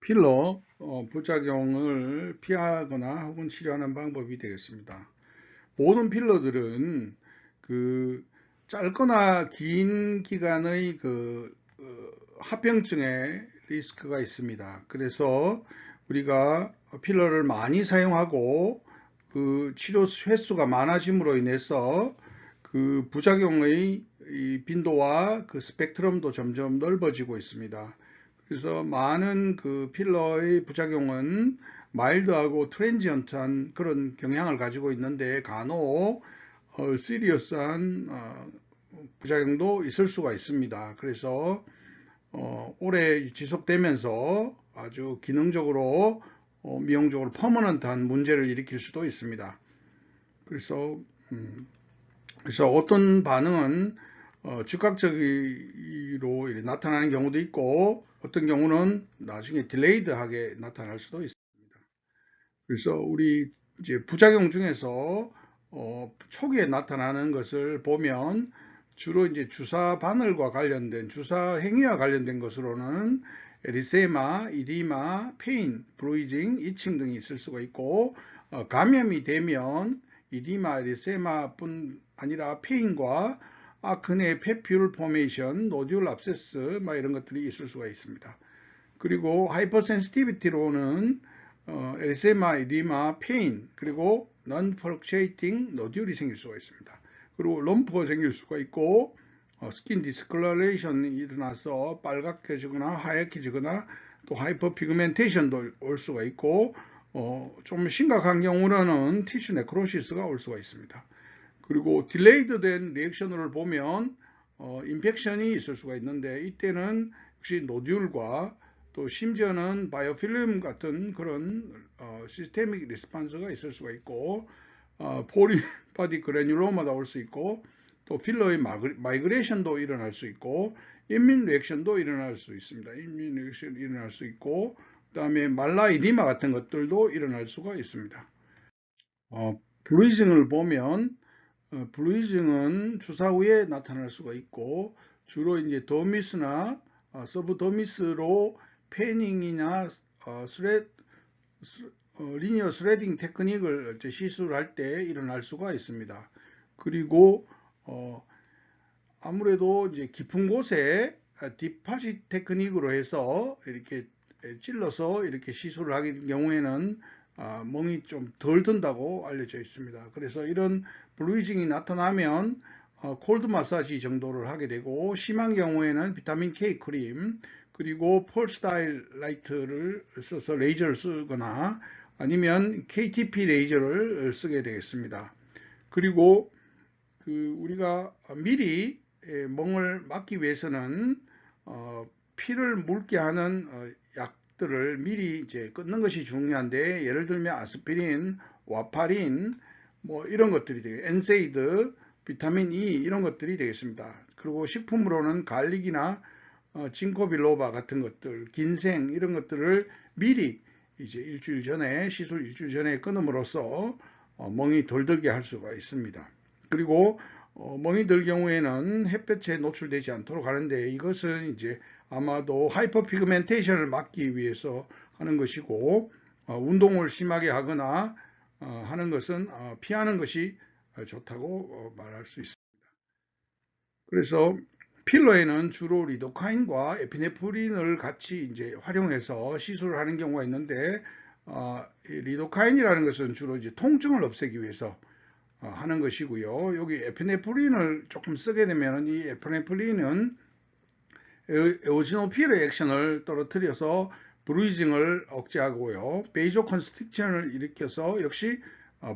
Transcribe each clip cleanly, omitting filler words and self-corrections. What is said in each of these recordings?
필러 부작용을 피하거나 혹은 치료하는 방법이 되겠습니다. 모든 필러들은 그 짧거나 긴 기간의 합병증의 리스크가 있습니다. 그래서 우리가 필러를 많이 사용하고 그 치료 횟수가 많아짐으로 인해서 그 부작용의 빈도와 그 스펙트럼도 점점 넓어지고 있습니다. 그래서 많은 그 필러의 부작용은 마일드하고 트랜지언트한 그런 경향을 가지고 있는데 간혹 시리어스한 부작용도 있을 수가 있습니다. 그래서 오래 지속되면서 아주 기능적으로 미용적으로 퍼머넌트한 문제를 일으킬 수도 있습니다. 그래서 그래서 어떤 반응은 즉각적으로 나타나는 경우도 있고 어떤 경우는 나중에 딜레이드하게 나타날 수도 있습니다. 그래서 우리 이제 부작용 중에서 초기에 나타나는 것을 보면 주로 이제 주사 바늘과 관련된 주사 행위와 관련된 것으로는 에리세마, 이디마, 페인, 브루이징, 이칭 등이 있을 수가 있고 감염이 되면 이디마, 에리세마뿐 아니라 페인과 아크네, 페퓰 포메이션, 노듈 압세스 이런 것들이 있을 수가 있습니다. 그리고 하이퍼센시티비티로는 에리세마, 이디마, 페인, 그리고 non-fluctuating 노듈이 생길 수가 있습니다. 그리고 럼프가 생길 수가 있고 스킨 디스컬러레이션이 일어나서 빨갛게지거나 하얗게지거나 또 하이퍼피그멘테이션도 올 수가 있고 좀 심각한 경우는 티슈 네크로시스가 올 수가 있습니다. 그리고 딜레이드 된 리액션을 보면 인펙션이 있을 수가 있는데 이때는 역시 노듈과 또 심지어는 바이오필름 같은 그런 시스테믹 리스판스가 있을 수가 있고 포리바디 그래듈로마가 올 수 있고 또 필러의 마이그레이션도 일어날 수 있고 인민 리액션도 일어날 수 있습니다. 인민 리액션이 일어날 수 있고 그 다음에 말라이디마 같은 것들도 일어날 수가 있습니다. 블리징을 보면 블리징은 주사 후에 나타날 수가 있고 주로 이제 더미스나 서브더미스로 패닝이나 리니어 스레딩 테크닉을 시술할 때 일어날 수가 있습니다. 그리고 아무래도 이제 깊은 곳에 딥파짓 테크닉으로 해서 이렇게 찔러서 이렇게 시술을 하는 경우에는 멍이 좀 덜 든다고 알려져 있습니다. 그래서 이런 블루이징이 나타나면 콜드 마사지 정도를 하게 되고 심한 경우에는 비타민 K 크림 그리고 폴스타일 라이트를 써서 레이저를 쓰거나 아니면 KTP 레이저를 쓰게 되겠습니다. 그리고 우리가 미리 멍을 막기 위해서는 피를 묽게 하는 약들을 미리 이제 끊는 것이 중요한데 예를 들면 아스피린, 와파린 이런 것들이 되게 엔세이드, 비타민 E 이런 것들이 되겠습니다. 그리고 식품으로는 갈릭이나 징코빌로바 같은 것들, 긴생 이런 것들을 미리 이제 일주일 전에 시술 일주일 전에 끊음으로써 멍이 덜 들게 할 수가 있습니다. 그리고 멍이 들 경우에는 햇볕에 노출되지 않도록 하는데 이것은 이제 아마도 하이퍼피그멘테이션을 막기 위해서 하는 것이고 운동을 심하게 하거나 하는 것은 피하는 것이 좋다고 말할 수 있습니다. 그래서 필러에는 주로 리도카인과 에피네프린을 같이 이제 활용해서 시술을 하는 경우가 있는데 리도카인이라는 것은 주로 이제 통증을 없애기 위해서 하는 것이고요. 여기 에피네프린을 조금 쓰게 되면 이 에피네프린은 에오지노필의 액션을 떨어뜨려서 브루이징을 억제하고요. 베이조컨스틱션을 일으켜서 역시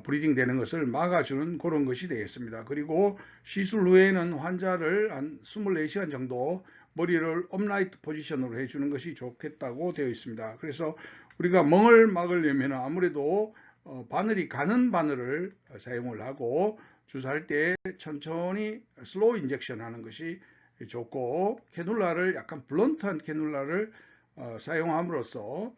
브리딩 되는 것을 막아주는 그런 것이 되겠습니다. 그리고 시술 후에는 환자를 한 24시간 정도 머리를 업라이트 포지션으로 해주는 것이 좋겠다고 되어 있습니다. 그래서 우리가 멍을 막으려면 아무래도 바늘이 가는 바늘을 사용을 하고 주사할 때 천천히 슬로우 인젝션 하는 것이 좋고 캐놀라를 약간 블런트한 캐놀라를 사용함으로써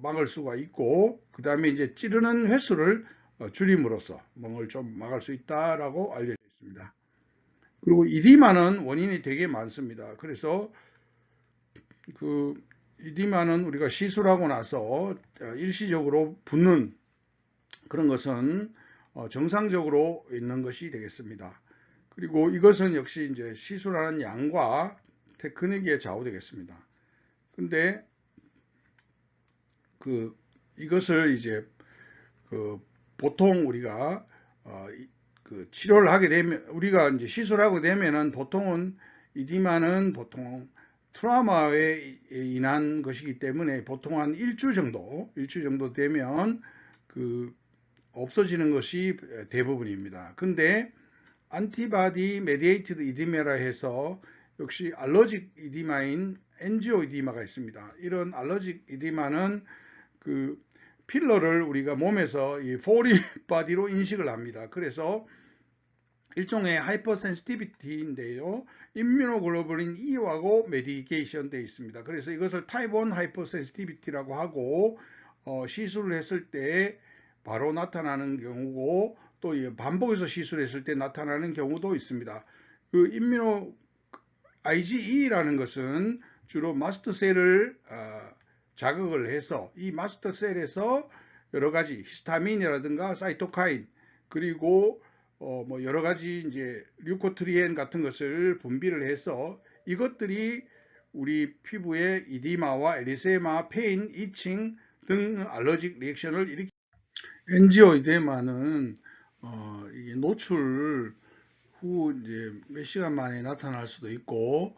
막을 수가 있고 그 다음에 이제 찌르는 횟수를 줄임으로써 멍을 좀 막을 수 있다라고 알려져 있습니다. 그리고 이디마는 원인이 되게 많습니다. 그래서 이디마는 우리가 시술하고 나서 일시적으로 붓는 그런 것은 정상적으로 있는 것이 되겠습니다. 그리고 이것은 역시 이제 시술하는 양과 테크닉에 좌우되겠습니다. 근데 이것을 이제 보통 우리가 치료를 하게 되면, 우리가 이제 시술하게 되면은 보통은 이디마는 보통 트라우마에 인한 것이기 때문에 보통 한 일주 정도 되면 없어지는 것이 대부분입니다. 근데 안티바디 메디에이티드 이디마라 해서 역시 알러직 이디마인 엔지오이디마가 있습니다. 이런 알러직 이디마는 필러를 우리가 몸에서 이 포린 바디로 인식을 합니다. 그래서 일종의 하이퍼센시티비티인데요. 임뮤노글로불린 E하고 메디케이션 되어 있습니다. 그래서 이것을 타입 1 하이퍼센시티비티라고 하고 시술을 했을 때 바로 나타나는 경우고 또 반복해서 시술했을 때 나타나는 경우도 있습니다. 임뮤노 IgE라는 것은 주로 마스트셀을 자극을 해서 이 마스터셀에서 여러 가지 히스타민이라든가 사이토카인 그리고 뭐 여러 가지 이제 류코트리엔 같은 것을 분비를 해서 이것들이 우리 피부의 이디마와 에리세마, 페인, 이칭 등 알러직 리액션을 일으킵니다. 엔지오이데마는 이게 노출 후 이제 몇 시간 만에 나타날 수도 있고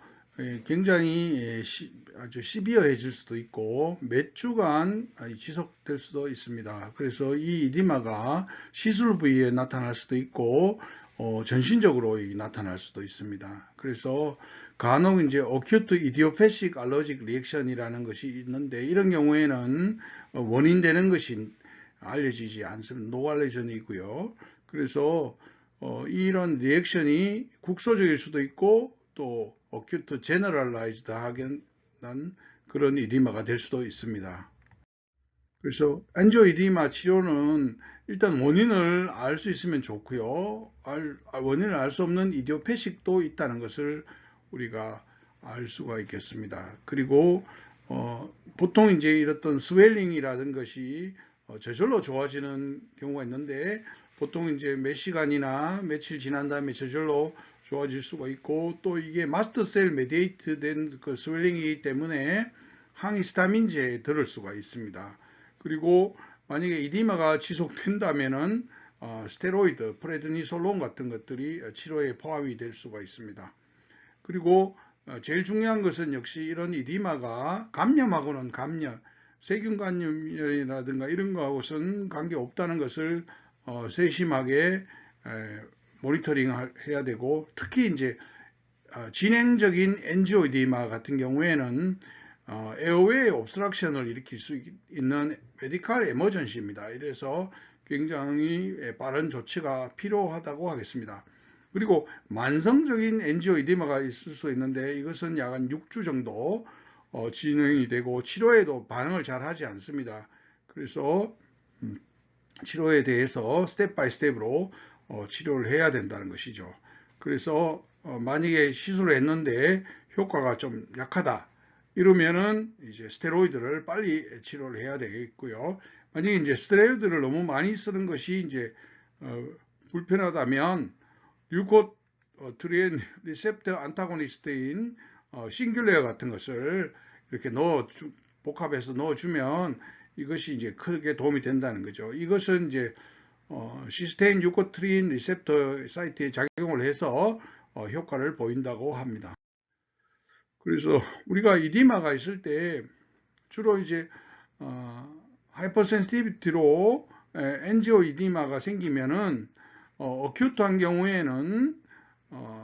굉장히 아주 시비어해질 수도 있고 몇 주간 지속될 수도 있습니다. 그래서 이 이디마가 시술 부위에 나타날 수도 있고 전신적으로 나타날 수도 있습니다. 그래서 간혹 이제 어큐트 이디오패식 알러직 리액션이라는 것이 있는데 이런 경우에는 원인되는 것이 알려지지 않습니다. 노알레전이고요. 그래서 이런 리액션이 국소적일 수도 있고 또 어큐트 제너럴라이즈드 하게 난 그런 이디마가 될 수도 있습니다. 그래서 엔지오이디마 치료는 일단 원인을 알 수 있으면 좋고요. 원인을 알 수 없는 이디오패식도 있다는 것을 우리가 알 수가 있겠습니다. 그리고 보통 이제 이랬던 스웰링이라는 것이 저절로 좋아지는 경우가 있는데 보통 이제 몇 시간이나 며칠 지난 다음에 저절로 좋아질 수가 있고 또 이게 마스터셀 메디에이트 된 스웰링이기 때문에 항히스타민제에 들을 수가 있습니다. 그리고 만약에 이디마가 지속된다면은 스테로이드, 프레드니솔론 같은 것들이 치료에 포함이 될 수가 있습니다. 그리고 제일 중요한 것은 역시 이런 이디마가 감염하고는 세균 감염이라든가 이런 거하고는 관계없다는 것을 세심하게 모니터링 해야 되고 특히 이제 진행적인 엔지오이디마 같은 경우에는 에어웨이 옵스트럭션을 일으킬 수 있는 메디컬 에머전시입니다. 이래서 굉장히 빠른 조치가 필요하다고 하겠습니다. 그리고 만성적인 엔지오이디마가 있을 수 있는데 이것은 약 한 6주 정도 진행이 되고 치료에도 반응을 잘 하지 않습니다. 그래서 치료에 대해서 스텝 바이 스텝으로 치료를 해야 된다는 것이죠. 그래서 만약에 시술을 했는데 효과가 좀 약하다 이러면은 이제 스테로이드를 빨리 치료를 해야 되겠고요. 만약에 이제 스테로이드를 너무 많이 쓰는 것이 이제 불편하다면 류코트리엔 리셉터 안타고니스트인 싱귤레어 같은 것을 이렇게 복합해서 넣어주면 이것이 이제 크게 도움이 된다는 거죠. 이것은 이제 시스테인 유코트린 리셉터 사이트에 작용을 해서 효과를 보인다고 합니다. 그래서 우리가 이디마가 있을 때 주로 이제 하이퍼센시티비티로 엔지오 이디마가 생기면은 어큐트한 경우에는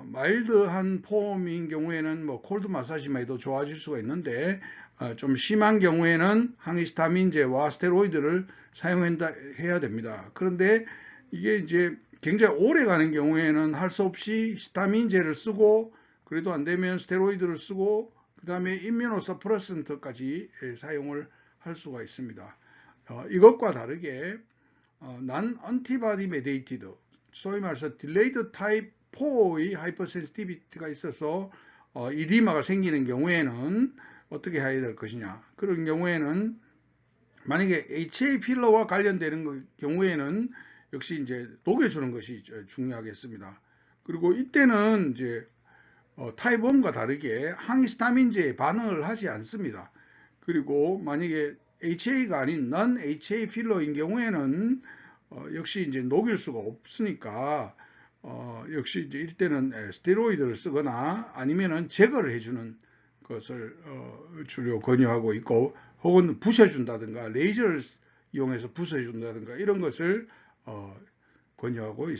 마일드한 폼인 경우에는 뭐 콜드 마사지만 해도 좋아질 수가 있는데 좀 심한 경우에는 항히스타민제와 스테로이드를 사용해야 됩니다. 그런데 이게 이제 굉장히 오래 가는 경우에는 할 수 없이 히스타민제를 쓰고 그래도 안 되면 스테로이드를 쓰고 그 다음에 임뮤노서프레센트까지 사용을 할 수가 있습니다. 이것과 다르게 난 안티바디 메디에이티드 소위 말해서 딜레이드 타입 4의 하이퍼센시티비티가 있어서 이디마가 생기는 경우에는 어떻게 해야 될 것이냐. 그런 경우에는 만약에 HA 필러와 관련되는 경우에는 역시 이제 녹여주는 것이 중요하겠습니다. 그리고 이때는 이제 타입 1과 다르게 항히스타민제에 반응을 하지 않습니다. 그리고 만약에 HA가 아닌 non HA 필러인 경우에는 역시 이제 녹일 수가 없으니까 역시 이제 이때는 스테로이드를 쓰거나 아니면은 제거를 해주는 것을 주로 권유하고 있고, 혹은 부셔준다든가 레이저를 이용해서 부숴준다든가 이런 것을 권유하고 있습니다.